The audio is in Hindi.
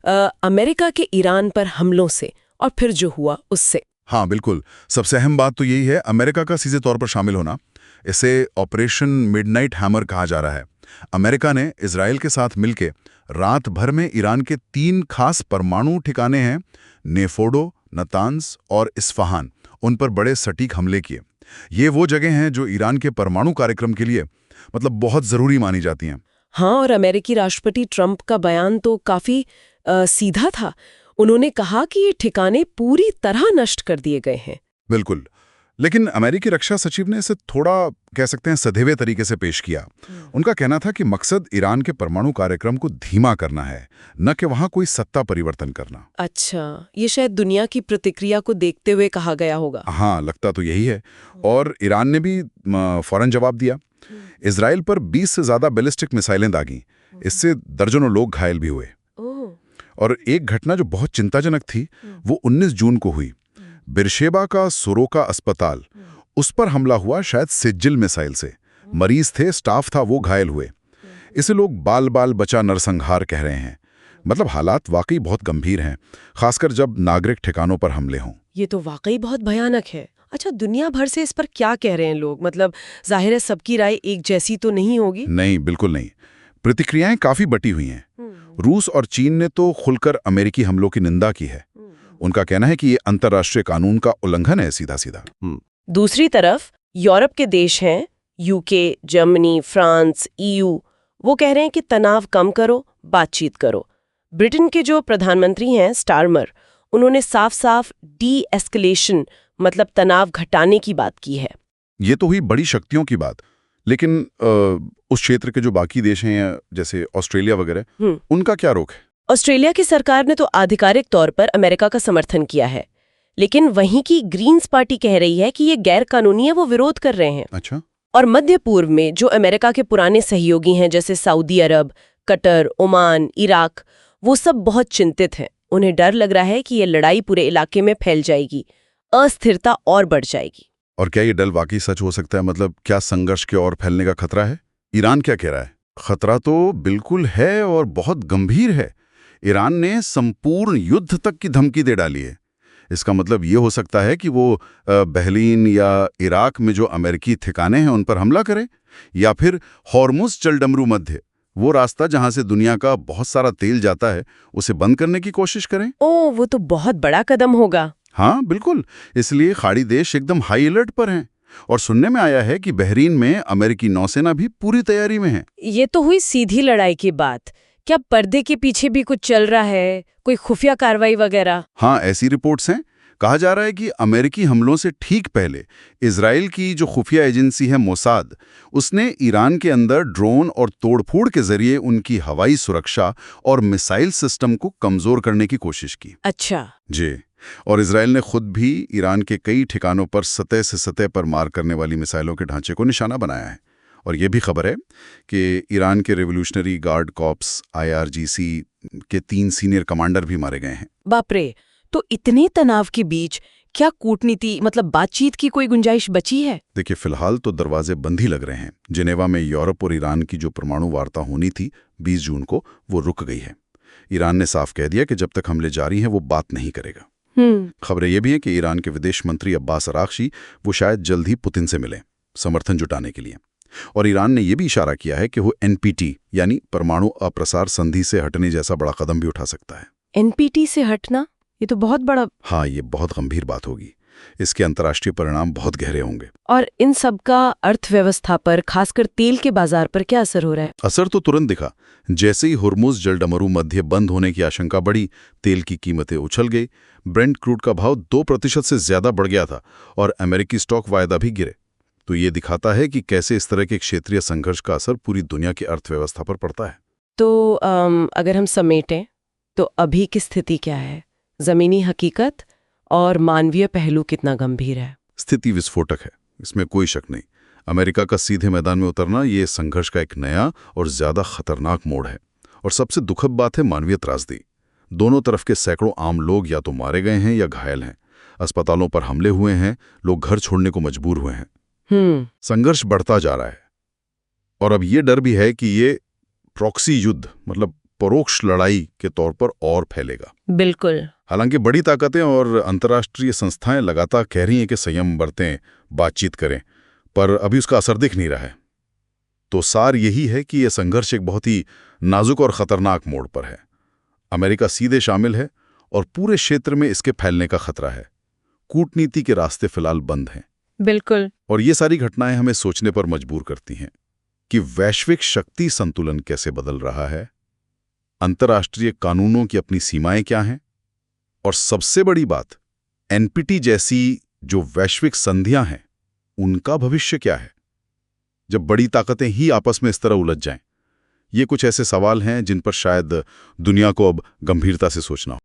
अमेरिका के ईरान पर हमलों से और फिर जो हुआ उससे। हाँ बिल्कुल, सबसे अहम बात तो यही है अमेरिका का सीधे तौर पर शामिल होना। इसे ऑपरेशन मिडनाइट हैमर कहा जा रहा है। अमेरिका ने इजराइल के साथ मिलकर रात भर में ईरान के 3 खास परमाणु ठिकाने हैं, नेफोडो, नतान्स और इस्फहान, उन पर बड़े सटीक हमले किए। ये वो जगह हैं जो ईरान के परमाणु कार्यक्रम के लिए बहुत जरूरी मानी जाती हैं। हाँ, और अमेरिकी राष्ट्रपति ट्रंप का बयान तो काफी सीधा था। उन्होंने कहा कि ये ठिकाने पूरी तरह नष्ट कर दिए गए हैं। बिल्कुल, लेकिन अमेरिकी रक्षा सचिव ने इसे थोड़ा कह सकते हैं सधेवे तरीके से पेश किया। उनका कहना था कि मकसद ईरान के परमाणु कार्यक्रम को धीमा करना है, न कि वहां कोई सत्ता परिवर्तन करना। अच्छा, ये शायद दुनिया की प्रतिक्रिया को देखते हुए कहा गया होगा। हाँ, लगता तो यही है। और ईरान ने भी फौरन जवाब दिया। इजराइल पर 20 से ज्यादा बैलिस्टिक मिसाइलें दागीं। इससे दर्जनों लोग घायल भी हुए। और एक घटना जो बहुत चिंताजनक थी वो 19 जून को हुई। बिरशेबा का सोरोका अस्पताल, उस पर हमला हुआ शायद सिज्जिल मिसाइल से। मरीज थे, स्टाफ था, वो घायल हुए। इसे लोग बाल बाल बचा नरसंहार कह रहे हैं। हालात वाकई बहुत गंभीर हैं, खासकर जब नागरिक ठिकानों पर हमले हों। ये तो वाकई बहुत भयानक है। अच्छा, दुनिया भर से इस पर क्या कह रहे हैं लोग? जाहिर है सबकी राय एक जैसी तो नहीं होगी। नहीं, बिल्कुल नहीं। प्रतिक्रियाएं काफी बटी हुई हैं। रूस और चीन ने तो खुलकर अमेरिकी हमलों की निंदा की है। उनका कहना है कि ये अंतर्राष्ट्रीय कानून का उल्लंघन है सीधा सीधा। दूसरी तरफ यूरोप के देश हैं, यूके, जर्मनी, फ्रांस, ईयू, वो कह रहे हैं कि तनाव कम करो, बातचीत करो। ब्रिटेन के जो प्रधानमंत्री हैं स्टारमर, उन्होंने साफ साफ डी एस्केलेशन तनाव घटाने की बात की है। ये तो हुई बड़ी शक्तियों की बात, लेकिन उस क्षेत्र के जो बाकी देश हैं जैसे ऑस्ट्रेलिया वगैरह, उनका क्या रोक है? ऑस्ट्रेलिया की सरकार ने तो आधिकारिक तौर पर अमेरिका का समर्थन किया है, लेकिन वहीं की ग्रीन्स पार्टी कह रही है कि ये गैर कानूनी है, वो विरोध कर रहे हैं। अच्छा। और मध्य पूर्व में जो अमेरिका के पुराने सहयोगी हैं जैसे सऊदी अरब, कतर, ओमान, इराक, वो सब बहुत चिंतित हैं। उन्हें डर लग रहा है कि ये लड़ाई पूरे इलाके में फैल जाएगी, अस्थिरता और बढ़ जाएगी। और क्या ये डर वाकई सच हो सकता है? क्या संघर्ष के और फैलने का खतरा है? ईरान क्या कह रहा है? खतरा तो बिल्कुल है और बहुत गंभीर है। ईरान ने संपूर्ण युद्ध तक की धमकी दे डाली है। इसका ये हो सकता है कि वो बहरीन या इराक में जो अमेरिकी ठिकाने हैं उन पर हमला करे, या फिर हॉर्मुज जलडमरू मध्य, वो रास्ता जहां से दुनिया का बहुत सारा तेल जाता है, उसे बंद करने की कोशिश करें। ओह, वो तो बहुत बड़ा कदम होगा। हाँ बिल्कुल, इसलिए खाड़ी देश एकदम हाई अलर्ट पर हैं। और सुनने में आया है कि बहरीन में अमेरिकी नौसेना भी पूरी तैयारी में है। ये तो हुई सीधी लड़ाई की बात। क्या पर्दे के पीछे भी कुछ चल रहा है, कोई खुफिया कार्रवाई वगैरह? हाँ, ऐसी रिपोर्ट्स हैं। कहा जा रहा है कि अमेरिकी हमलों से ठीक पहले इजराइल की जो खुफिया एजेंसी है मोसाद, उसने ईरान के अंदर ड्रोन और तोड़फोड़ के जरिए उनकी हवाई सुरक्षा और मिसाइल सिस्टम को कमजोर करने की कोशिश की। अच्छा जी। और इजराइल ने खुद भी ईरान के कई ठिकानों पर सतह से सतह पर मार करने वाली मिसाइलों के ढांचे को निशाना बनाया है। और ये भी खबर है कि ईरान के रेवोल्यूशनरी गार्ड कॉर्प्स IRGC के 3 सीनियर कमांडर भी मारे गए हैं। बाप रे! तो इतने तनाव के बीच क्या कूटनीति बातचीत की कोई गुंजाइश बची है? देखिए, फिलहाल तो दरवाजे बंद ही लग रहे हैं। जिनेवा में यूरोप और ईरान की जो परमाणु वार्ता होनी थी 20 जून को, वो रुक गई है। ईरान ने साफ कह दिया कि जब तक हमले जारी हैं वो बात नहीं करेगा। खबरें ये भी हैं कि ईरान के विदेश मंत्री अब्बास अरागची वो शायद जल्द ही पुतिन से मिलें समर्थन जुटाने के लिए। और ईरान ने यह भी इशारा किया है कि वो NPT यानी परमाणु अप्रसार संधि से हटने जैसा बड़ा कदम भी उठा सकता है। NPT से हटना, ये तो बहुत बड़ा। हाँ, ये बहुत गंभीर बात होगी। इसके अंतर्राष्ट्रीय परिणाम बहुत गहरे होंगे। और इन सब का अर्थव्यवस्था पर, खासकर तेल के बाजार पर क्या असर हो रहा है? असर तो तुरंत दिखा। जैसे ही हुर्मुज जलडमरू मध्य बंद होने की आशंका बढ़ी, तेल की कीमतें उछल गई। ब्रेंट क्रूड का भाव 2% से ज्यादा बढ़ गया था और अमेरिकी स्टॉक वायदा भी गिरे। तो ये दिखाता है कि कैसे इस तरह के क्षेत्रीय संघर्ष का असर पूरी दुनिया की अर्थव्यवस्था पर पड़ता है। तो अगर हम समेटें तो अभी की स्थिति क्या है? जमीनी हकीकत और मानवीय पहलू कितना गंभीर है? स्थिति विस्फोटक है, इसमें कोई शक नहीं। अमेरिका का सीधे मैदान में उतरना ये संघर्ष का एक नया और ज्यादा खतरनाक मोड़ है। और सबसे दुखद बात है मानवीय त्रासदी। दोनों तरफ के सैकड़ों आम लोग या तो मारे गए हैं या घायल हैं। अस्पतालों पर हमले हुए हैं, लोग घर छोड़ने को मजबूर हुए हैं। संघर्ष बढ़ता जा रहा है। और अब ये डर भी है कि ये प्रॉक्सी युद्ध, परोक्ष लड़ाई के तौर पर और फैलेगा। बिल्कुल। हालांकि बड़ी ताकतें और अंतर्राष्ट्रीय संस्थाएं लगातार कह रही हैं कि संयम बरतें, बातचीत करें, पर अभी उसका असर दिख नहीं रहा है। तो सार यही है कि यह संघर्ष एक बहुत ही नाजुक और खतरनाक मोड़ पर है। अमेरिका सीधे शामिल है और पूरे क्षेत्र में इसके फैलने का खतरा है। कूटनीति के रास्ते फिलहाल बंद हैं। बिल्कुल। और ये सारी घटनाएं हमें सोचने पर मजबूर करती हैं कि वैश्विक शक्ति संतुलन कैसे बदल रहा है, अंतर्राष्ट्रीय कानूनों की अपनी सीमाएं क्या हैं, और सबसे बड़ी बात, एनपीटी जैसी जो वैश्विक संधियां हैं, उनका भविष्य क्या है जब बड़ी ताकतें ही आपस में इस तरह उलझ जाएं। ये कुछ ऐसे सवाल हैं जिन पर शायद दुनिया को अब गंभीरता से सोचना हो।